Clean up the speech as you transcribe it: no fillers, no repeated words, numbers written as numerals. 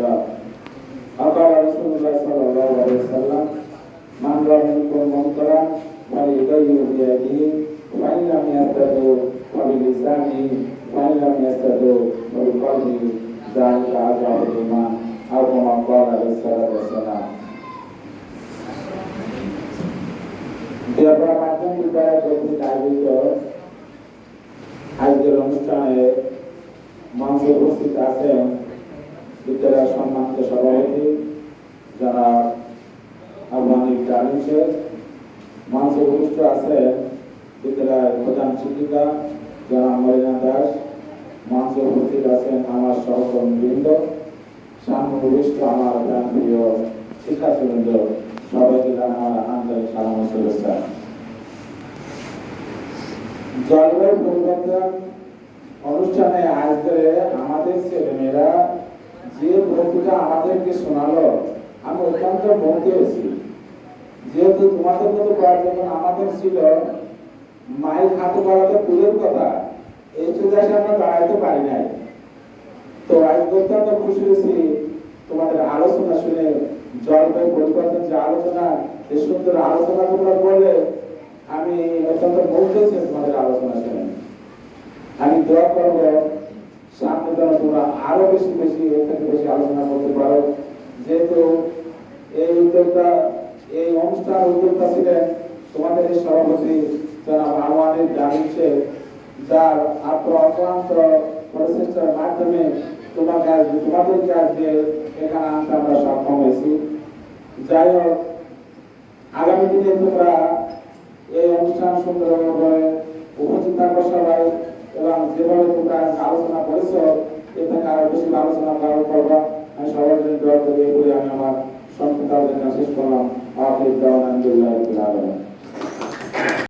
والسلام. قال رسول الله صلى الله عليه وسلم: من رأى منكم منكرا فليغيره بيده وإن لم يستطع فبلسانه وإن لم يستطع فبقلبه ذلك أضعف الإيمان أو كما قال عليه الصلاة والسلام. দেবরা মাধ্যম বিদ্যালয় কর্তৃক আয়োজিত আজকের অনুষ্ঠানে মঞ্চে উপস্থিত আছেন বিদ্যালয়ের সম্মানিত সভাপতি যারা আহ্বানিক ডালিম শেখ, মঞ্চে উপস্থিত আছেন বিদ্যালয়ের প্রধান শিক্ষিকা যারা মরিনা দাস, মঞ্চে উপস্থিত আছেন আমার সহকর্মীবৃন্দ, সামনে উপস্থিত আমার প্রিয় শিক্ষার্থীবৃন্দ, সবাইকে জানাই আমার আন্তরিক সালাম ও শুভেচ্ছা। জলবায়ু পরিবর্তন অনুষ্ঠানে আজকে আমাদের ছেলেমেয়েরা যে বক্তৃতা আমাদেরকে শোনালো, আমি অত্যন্ত মুগ্ধ হয়েছি। যেহেতু তোমাদের মতো বয়স যখন আমাদের ছিল, মায়ের হাতে বলাতে পুজোর কথা, এই সুযোগে আমরা দাঁড়াইতে পারি নাই। তো আজকে অত্যন্ত খুশি হয়েছি তোমাদের আলোচনা শুনে। জলবায়ু পরিবর্তন যে আলোচনা, এই সুন্দর আলোচনা তোমরা করলে আমি অত্যন্ত মুগ্ধ হয়েছি তোমাদের আলোচনা শুনে। আমি দোয়া করবো সামনে যেন তোমরা আরো বেশি বেশি এর থেকে বেশি আলোচনা করতে পারো। যেহেতু এই উদ্যোগটা, এই অনুষ্ঠান উদ্যোগটা ছিলেন তোমাদের এই সভাপতি জনাব আহ্বানের ডালিম শেখ, যার অক্লান্ত প্রচেষ্টার মাধ্যমে তোমাদেরকে আজকে এখানে আনতে আমরা সক্ষম হয়েছি। যাই হোক, আগামী দিনে তোমরা এই অনুষ্ঠান সুন্দরভাবে উপস্থিত থাকো সবাই, এবং যেভাবে তোমরা আলোচনা করেছ এ থেকে আরো বেশি আলোচনা করবা। আমি সবার জন্য দোয়া করি বলে আমি আমার সংক্ষিপ্ত আলোচনা শেষ করলাম। আলহামদুলিল্লাহ।